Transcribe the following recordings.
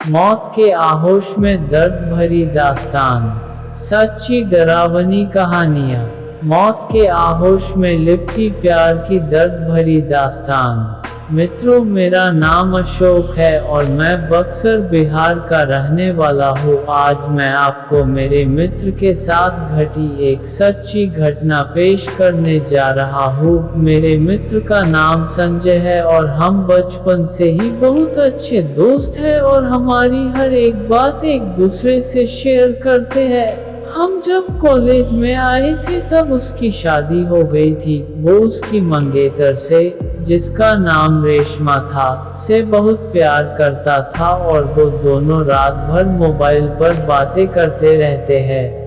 मौत के आहोश में दर्द भरी दास्तान, सच्ची डरावनी कहानियाँ। मौत के आहोश में लिपटी प्यार की दर्द भरी दास्तान। मित्रों, मेरा नाम अशोक है और मैं बक्सर बिहार का रहने वाला हूँ। आज मैं आपको मेरे मित्र के साथ घटी एक सच्ची घटना पेश करने जा रहा हूँ। मेरे मित्र का नाम संजय है और हम बचपन से ही बहुत अच्छे दोस्त हैं और हमारी हर एक बात एक दूसरे से शेयर करते हैं। हम जब कॉलेज में आए थे तब उसकी शादी हो गई थी। वो उसकी मंगेतर से, जिसका नाम रेशमा था, से बहुत प्यार करता था और वो दोनों रात भर मोबाइल पर बातें करते रहते हैं।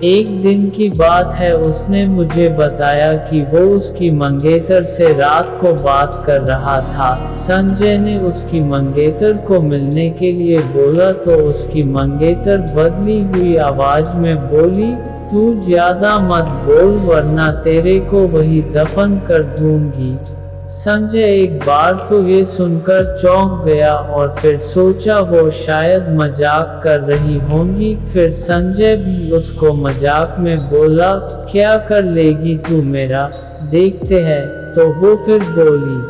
एक दिन की बात है, उसने मुझे बताया कि वो उसकी मंगेतर से रात को बात कर रहा था। संजय ने उसकी मंगेतर को मिलने के लिए बोला तो उसकी मंगेतर बदली हुई आवाज में बोली, तू ज्यादा मत बोल वरना तेरे को वही दफन कर दूंगी। संजय एक बार तो ये सुनकर चौंक गया और फिर सोचा वो शायद मजाक कर रही होंगी। फिर संजय भी उसको मजाक में बोला, क्या कर लेगी तू मेरा, देखते हैं। तो वो फिर बोली,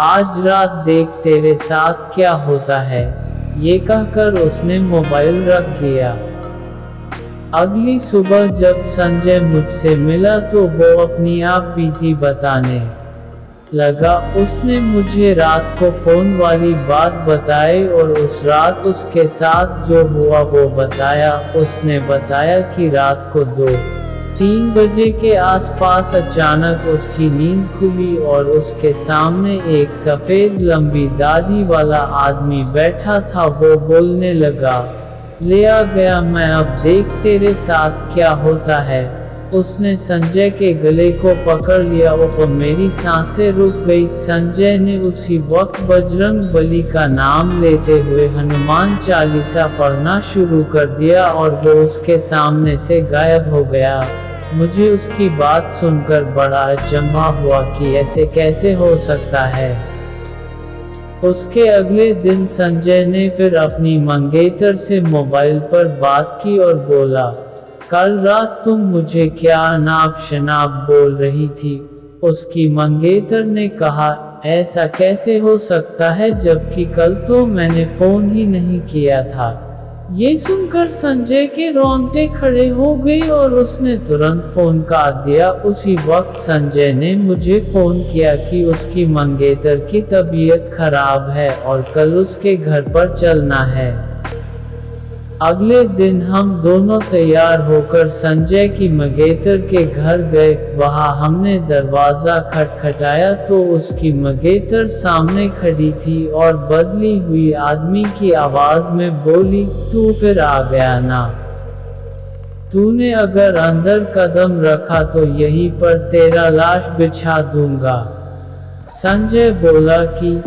आज रात देख तेरे साथ क्या होता है। ये कहकर उसने मोबाइल रख दिया। अगली सुबह जब संजय मुझसे मिला तो वो अपनी आप बीती बताने लगा। उसने मुझे रात को फोन वाली बात बताई और उस रात उसके साथ जो हुआ वो बताया। उसने बताया कि रात को 2-3 बजे के आसपास अचानक उसकी नींद खुली और उसके सामने एक सफेद लंबी दाढ़ी वाला आदमी बैठा था। वो बोलने लगा, ले आ गया मैं, अब देख तेरे साथ क्या होता है। उसने संजय के गले को पकड़ लिया और मेरी सांसें रुक गई। संजय ने उसी वक्त बजरंग बली का नाम लेते हुए हनुमान चालीसा पढ़ना शुरू कर दिया और वो उसके सामने से गायब हो गया। मुझे उसकी बात सुनकर बड़ा अचंभा हुआ कि ऐसे कैसे हो सकता है। उसके अगले दिन संजय ने फिर अपनी मंगेतर से मोबाइल पर बात की और बोला, कल रात तुम मुझे क्या अनाप शनाप बोल रही थी। उसकी मंगेतर ने कहा, ऐसा कैसे हो सकता है जबकि कल तो मैंने फोन ही नहीं किया था। ये सुनकर संजय के रोंगटे खड़े हो गए और उसने तुरंत फोन काट दिया। उसी वक्त संजय ने मुझे फोन किया कि उसकी मंगेतर की तबीयत खराब है और कल उसके घर पर चलना है। अगले दिन हम दोनों तैयार होकर संजय की मंगेतर के घर गए। वहां हमने दरवाजा खटखटाया तो उसकी मंगेतर सामने खड़ी थी और बदली हुई आदमी की आवाज में बोली, तू फिर आ गया ना। तूने अगर अंदर कदम रखा तो यहीं पर तेरा लाश बिछा दूंगा। संजय बोला कि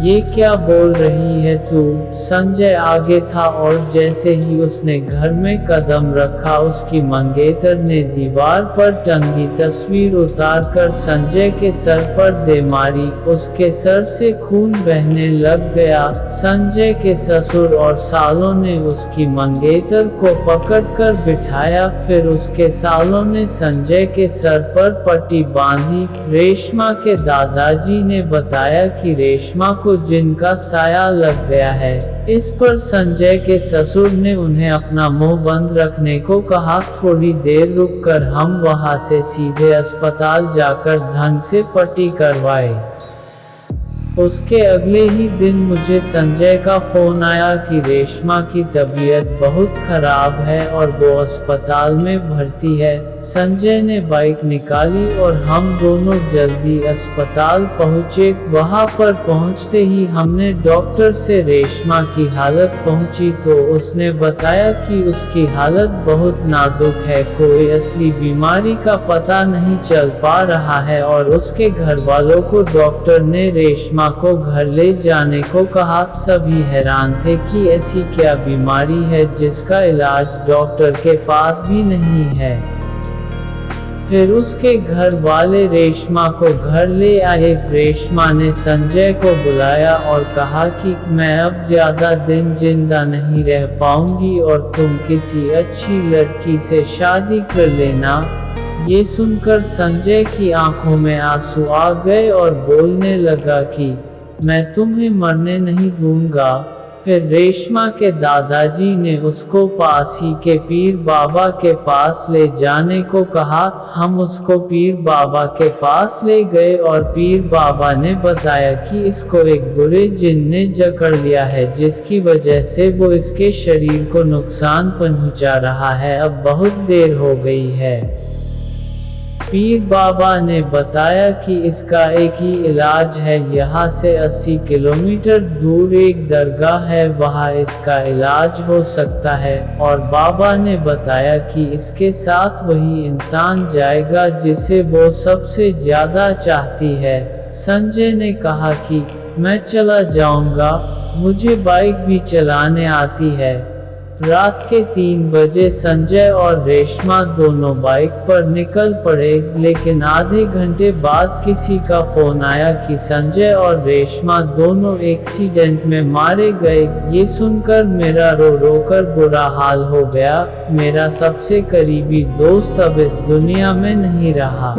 ये क्या बोल रही है तू। संजय आगे था और जैसे ही उसने घर में कदम रखा उसकी मंगेतर ने दीवार पर टंगी तस्वीर उतारकर संजय के सर पर दे मारी। उसके सर से खून बहने लग गया। संजय के ससुर और सालों ने उसकी मंगेतर को पकड़कर बिठाया। फिर उसके सालों ने संजय के सर पर पट्टी बांधी। रेशमा के दादाजी ने बताया कि रेशमा को जिनका साया लग गया है। इस पर संजय के ससुर ने उन्हें अपना मुंह बंद रखने को कहा। थोड़ी देर रुककर हम वहां से सीधे अस्पताल जाकर ढंग से पट्टी करवाए। उसके अगले ही दिन मुझे संजय का फोन आया कि रेशमा की तबीयत बहुत खराब है और वो अस्पताल में भर्ती है। संजय ने बाइक निकाली और हम दोनों जल्दी अस्पताल पहुंचे। वहां पर पहुंचते ही हमने डॉक्टर से रेशमा की हालत पूछी तो उसने बताया कि उसकी हालत बहुत नाजुक है, कोई असली बीमारी का पता नहीं चल पा रहा है और उसके घर वालों को डॉक्टर ने रेशमा को घर ले जाने को कहा। सभी हैरान थे कि ऐसी क्या बीमारी है जिसका इलाज डॉक्टर के पास भी नहीं है। फिर उसके घर वाले रेशमा को घर ले आए। रेशमा ने संजय को बुलाया और कहा कि मैं अब ज्यादा दिन जिंदा नहीं रह पाऊंगी और तुम किसी अच्छी लड़की से शादी कर लेना। ये सुनकर संजय की आंखों में आंसू आ गए और बोलने लगा कि मैं तुम्हें मरने नहीं दूंगा। फिर रेशमा के दादाजी ने उसको पास ही के पीर बाबा के पास ले जाने को कहा। हम उसको पीर बाबा के पास ले गए और पीर बाबा ने बताया कि इसको एक बुरे जिन ने जकड़ लिया है, जिसकी वजह से वो इसके शरीर को नुकसान पहुंचा रहा है। अब बहुत देर हो गई है। पीर बाबा ने बताया कि इसका एक ही इलाज है, यहाँ से 80 किलोमीटर दूर एक दरगाह है, वहाँ इसका इलाज हो सकता है। और बाबा ने बताया कि इसके साथ वही इंसान जाएगा जिसे वो सबसे ज्यादा चाहती है। संजय ने कहा कि मैं चला जाऊंगा, मुझे बाइक भी चलाने आती है। रात के 3 बजे संजय और रेशमा दोनों बाइक पर निकल पड़े, लेकिन आधे घंटे बाद किसी का फोन आया कि संजय और रेशमा दोनों एक्सीडेंट में मारे गए। ये सुनकर मेरा रो रो कर बुरा हाल हो गया। मेरा सबसे करीबी दोस्त अब इस दुनिया में नहीं रहा।